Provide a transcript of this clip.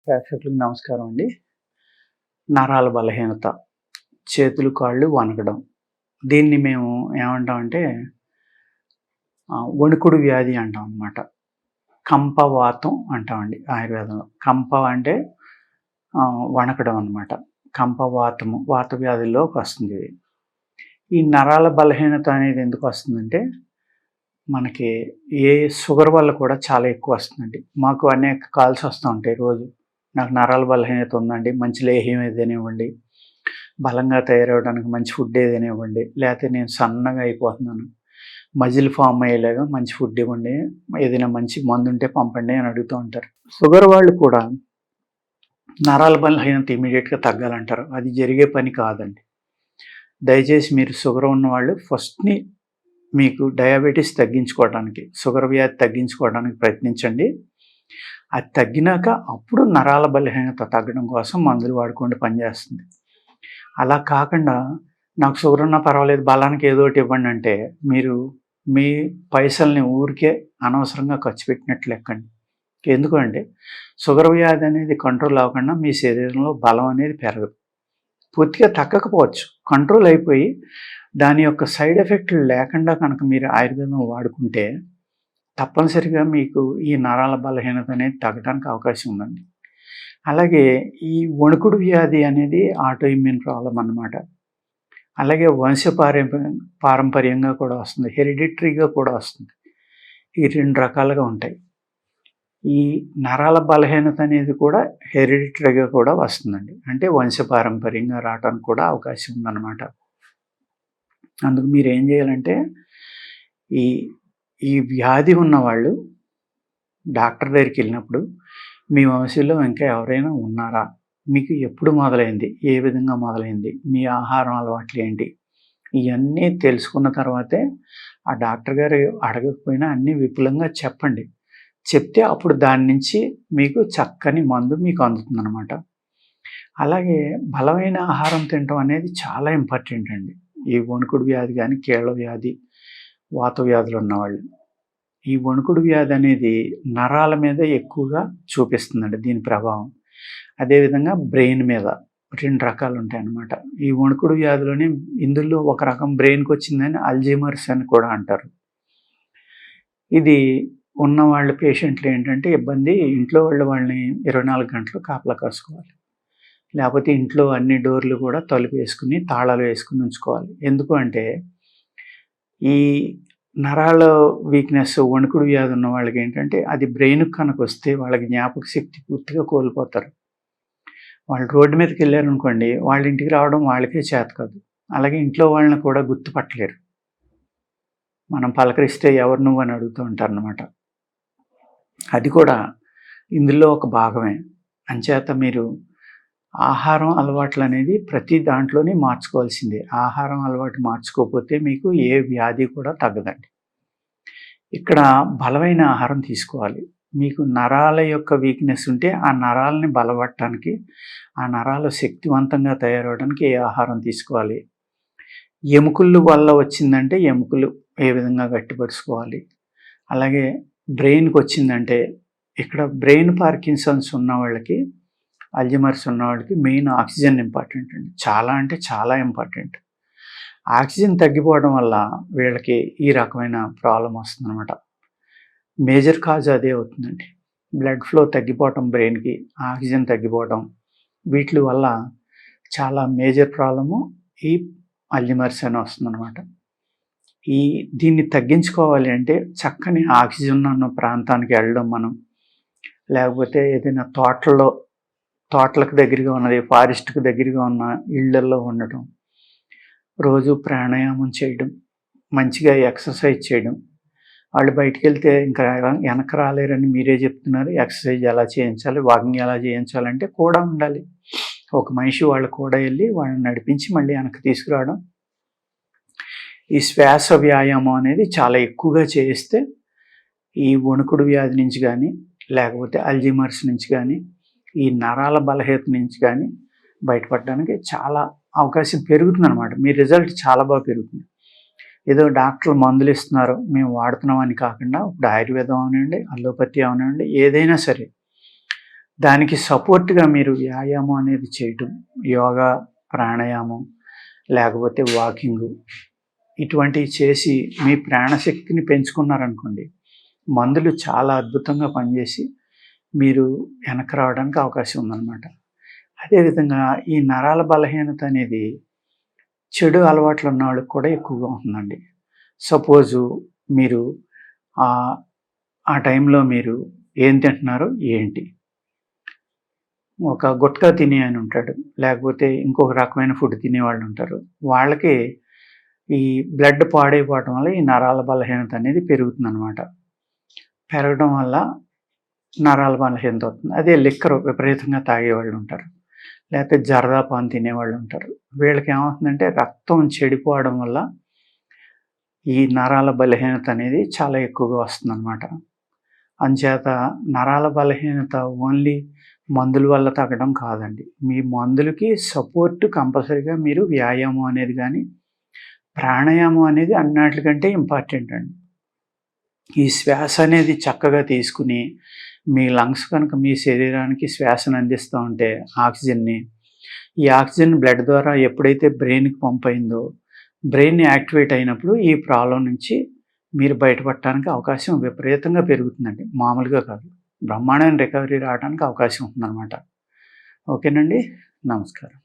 ప్రేక్షకులకు నమస్కారం అండి. నరాల బలహీనత, చేతులు, కాళ్ళు వణకడం. దీన్ని మేము ఏమంటామంటే వణుకుడు వ్యాధి అంటాం అనమాట. కంపవాతం అంటామండి ఆయుర్వేదంలో. కంప అంటే వణకడం అనమాట. కంపవాతము, వాత వ్యాధుల్లోకి వస్తుంది ఇది. ఈ నరాల బలహీనత అనేది ఎందుకు వస్తుందంటే, మనకి షుగర్ వల్ల కూడా చాలా ఎక్కువ వస్తుందండి. మాకు అనేక కాల్స్ వస్తూ ఉంటాయి రోజు. నాకు నరాల బలహీనత ఉందండి, మంచి లేహ్యం ఏదైనా ఇవ్వండి, బలంగా తయారవ్వడానికి మంచి ఫుడ్ ఏదైనా ఇవ్వండి, లేకపోతే నేను సన్నగా అయిపోతున్నాను, మజిల్ ఫామ్ అయ్యేలాగా మంచి ఫుడ్ ఇవ్వండి, ఏదైనా మంచి మందు ఉంటే పంపండి అని అడుగుతూ ఉంటారు. షుగర్ వాళ్ళు కూడా నరాల బలహీనత ఇమీడియట్గా తగ్గాలంటారు. అది జరిగే పని కాదండి. దయచేసి మీరు షుగర్ ఉన్నవాళ్ళు ఫస్ట్ని మీకు డయాబెటీస్ తగ్గించుకోవడానికి, షుగర్ వ్యాధి తగ్గించుకోవడానికి ప్రయత్నించండి. అది తగ్గినాక అప్పుడు నరాల బలహీనత తగ్గడం కోసం మందులు వాడుకోండి, పనిచేస్తుంది. అలా కాకుండా నాకు షుగర్ ఉన్నా పర్వాలేదు, బలానికి ఏదో ఒకటి ఇవ్వండి అంటే మీరు మీ పైసల్ని ఊరికే అనవసరంగా ఖర్చు పెట్టినట్లు లెక్కండి. ఎందుకంటే షుగర్ వ్యాధి అనేది కంట్రోల్ అవ్వకుండా మీ శరీరంలో బలం అనేది పెరగదు. పూర్తిగా తగ్గకపోవచ్చు, కంట్రోల్ అయిపోయి దాని యొక్క సైడ్ ఎఫెక్ట్లు లేకుండా కనుక మీరు ఆయుర్వేదం వాడుకుంటే తప్పనిసరిగా మీకు ఈ నరాల బలహీనత అనేది తగ్గడానికి అవకాశం ఉందండి. అలాగే ఈ వణుకుడు వ్యాధి అనేది ఆటో ఇమ్యూన్ ప్రాబ్లం అన్నమాట. అలాగే పారంపర్యంగా కూడా వస్తుంది, హెరిడిటరీగా కూడా వస్తుంది. ఈ 2 రకాలుగా ఉంటాయి. ఈ నరాల బలహీనత అనేది కూడా హెరిడిటరీగా కూడా వస్తుందండి. అంటే వంశపారంపర్యంగా రావడానికి కూడా అవకాశం ఉందన్నమాట. అందుకు మీరు ఏం చేయాలంటే, ఈ ఈ వ్యాధి ఉన్నవాళ్ళు డాక్టర్ దగ్గరికి వెళ్ళినప్పుడు మీ వంశంలో ఇంకా ఎవరైనా ఉన్నారా, మీకు ఎప్పుడు మొదలైంది, ఏ విధంగా మొదలైంది, మీ ఆహారం అలవాట్లు ఏంటి, ఇవన్నీ తెలుసుకున్న తర్వాతే ఆ డాక్టర్ గారు అడగకపోయినా అన్నీ విపులంగా చెప్పండి. చెప్తే అప్పుడు దాని నుంచి మీకు చక్కని మందు మీకు అందుతుందన్నమాట. అలాగే బలమైన ఆహారం తినటం అనేది చాలా ఇంపార్టెంట్ అండి. ఈ వణుకుడు వ్యాధి కానీ, కీళ్ళ వ్యాధి, వాత వ్యాధులు ఉన్నవాళ్ళు. ఈ వణుకుడు వ్యాధి అనేది నరాల మీద ఎక్కువగా చూపిస్తుందండి దీని ప్రభావం. అదేవిధంగా బ్రెయిన్ మీద 2 రకాలు ఉంటాయన్నమాట. ఈ వణుకుడు వ్యాధిలోనే ఇందులో ఒక రకం బ్రెయిన్కి వచ్చిందని అల్జీమర్స్ అని కూడా అంటారు. ఇది ఉన్నవాళ్ళ పేషెంట్లు ఏంటంటే ఇబ్బంది, ఇంట్లో వాళ్ళని 24 గంటలు కాపలా కాసుకోవాలి. లేకపోతే ఇంట్లో అన్ని డోర్లు కూడా తలుపు వేసుకుని తాళాలు వేసుకుని ఉంచుకోవాలి. ఎందుకు అంటే ఈ నరాల వీక్నెస్, వణుకుడు వ్యాధి ఉన్న వాళ్ళకి ఏంటంటే అది బ్రెయిన్కి కనుక వస్తే వాళ్ళకి జ్ఞాపక శక్తి పూర్తిగా కోల్పోతారు. వాళ్ళు రోడ్డు మీదకి వెళ్ళారనుకోండి, వాళ్ళ ఇంటికి రావడం వాళ్ళకే చేత కాదు. అలాగే ఇంట్లో వాళ్ళని కూడా గుర్తుపట్టలేరు. మనం పలకరిస్తే ఎవరు నువ్వు అని అడుగుతూ ఉంటారన్నమాట. అది కూడా ఇందులో ఒక భాగమే. అంచేత మీరు ఆహారం అలవాట్లు అనేది ప్రతి దాంట్లోనే మార్చుకోవాల్సిందే. ఆహారం అలవాటు మార్చుకోకపోతే మీకు ఏ వ్యాధి కూడా తగ్గదండి. ఇక్కడ బలమైన ఆహారం తీసుకోవాలి. మీకు నరాల యొక్క వీక్నెస్ ఉంటే ఆ నరాలని బలపడటానికి, ఆ నరాలు శక్తివంతంగా తయారవడానికి ఏ ఆహారం తీసుకోవాలి, ఎముకల వల్ల వచ్చిందంటే ఎముకలు ఏ విధంగా గట్టిపరుచుకోవాలి, అలాగే బ్రెయిన్కి వచ్చిందంటే ఇక్కడ బ్రెయిన్ పార్కిన్సన్స్ ఉన్న వాళ్ళకి, అల్జీమర్స్ ఉన్న వాళ్ళకి మెయిన్ ఆక్సిజన్ ఇంపార్టెంట్ అండి. చాలా అంటే చాలా ఇంపార్టెంట్. ఆక్సిజన్ తగ్గిపోవడం వల్ల వీళ్ళకి ఈ రకమైన ప్రాబ్లం వస్తుందన్నమాట. మేజర్ కాజ్ అదే అవుతుందండి. బ్లడ్ ఫ్లో తగ్గిపోవటం, బ్రెయిన్కి ఆక్సిజన్ తగ్గిపోవడం, వీటి వల్ల చాలా మేజర్ ప్రాబ్లము ఈ అల్జీమర్స్ అని వస్తుందన్నమాట. దీన్ని తగ్గించుకోవాలి అంటే చక్కని ఆక్సిజన్ ఉన్న ప్రాంతానికి వెళ్ళడం మనం, లేకపోతే ఏదైనా తోటలకు దగ్గరగా ఉన్నది, ఫారెస్ట్కి దగ్గరగా ఉన్న ఇళ్లల్లో ఉండటం, రోజు ప్రాణాయామం చేయడం, మంచిగా ఎక్సర్సైజ్ చేయడం. వాళ్ళు బయటికి వెళ్తే ఇంకా వెనక రాలేరని మీరే చెప్తున్నారు. ఎక్సర్సైజ్ ఎలా చేయించాలి, వాకింగ్ ఎలా చేయించాలంటే కూడా ఉండాలి. ఒక మనిషి వాళ్ళు కూడా వెళ్ళి వాళ్ళని నడిపించి మళ్ళీ వెనక్కి తీసుకురావడం. ఈ శ్వాస వ్యాయామం అనేది చాలా ఎక్కువగా చేయిస్తే ఈ వణుకుడు వ్యాధి నుంచి కానీ, లేకపోతే అల్జీమర్స్ నుంచి కానీ, ఈ నరాల బలహీనత నుంచి కానీ బయటపడడానికి చాలా అవకాశం పెరుగుతుందన్నమాట. మీ రిజల్ట్ చాలా బాగా పెరుగుతుంది. ఏదో డాక్టర్లు మందులు ఇస్తున్నారు మేము వాడుతున్నామని కాకుండా, ఇప్పుడు ఆయుర్వేదం అవనండి, అలోపతి అవనండి, ఏదైనా సరే దానికి సపోర్ట్‌గా మీరు వ్యాయామం అనేది చేయటం, యోగా, ప్రాణాయామం లేకపోతే వాకింగు ఇటువంటివి చేసి మీ ప్రాణశక్తిని పెంచుకున్నారనుకోండి, మందులు చాలా అద్భుతంగా పనిచేసి మీరు వెనక్కి రావడానికి అవకాశం ఉందన్నమాట. అదేవిధంగా ఈ నరాల బలహీనత అనేది చెడు అలవాట్లు ఉన్న వాళ్ళకి కూడా ఎక్కువగా ఉంటుందండి. సపోజు మీరు ఆ టైంలో మీరు ఏం తింటున్నారు? ఏంటి? ఒక గుట్కా తినే ఆయన ఉంటాడు. లేకపోతే ఇంకొక రకమైన ఫుడ్ తినేవాళ్ళు ఉంటారు. వాళ్ళకి ఈ బ్లడ్ పాడైపోవటం వల్ల ఈ నరాల బలహీనత అనేది పెరుగుతుందనమాట. పెరగడం వల్ల నరాల బలహీనత అవుతుంది. అదే లిక్కర్ విపరీతంగా తాగేవాళ్ళు ఉంటారు. లేకపోతే జరదా పాన్ తినేవాళ్ళు ఉంటారు. వీళ్ళకి ఏమవుతుందంటే రక్తం చెడిపోవడం వల్ల ఈ నరాల బలహీనత అనేది చాలా ఎక్కువగా వస్తుందనమాట. అంచేత నరాల బలహీనత ఓన్లీ మందుల వల్ల తగ్గడం కాదండి. మీ మందులకి సపోర్ట్ కంపల్సరీగా మీరు వ్యాయామం అనేది గానీ, ప్రాణాయామం అనేది అన్నిటికంటే ఇంపార్టెంట్ అండి. ఈ శ్వాస అనేది చక్కగా తీసుకుని, మీ లంగ్స్ కనుక మీ శరీరానికి శ్వాసను అందిస్తూ ఉంటే ఆక్సిజన్‌ని, ఈ ఆక్సిజన్ బ్లడ్ ద్వారా ఎప్పుడైతే బ్రెయిన్‌కి పంప్ అయిందో, బ్రెయిన్ యాక్టివేట్ అయినప్పుడు ఈ ప్రాబ్లమ్ నుంచి మీరు బయటపడటానికి అవకాశం విపరీతంగా పెరుగుతుందండి. మామూలుగా కాదు. బ్రహ్మాండమైన రికవరీ రావడానికి అవకాశం ఉంటుందన్నమాట. ఓకేనండి. నమస్కారం.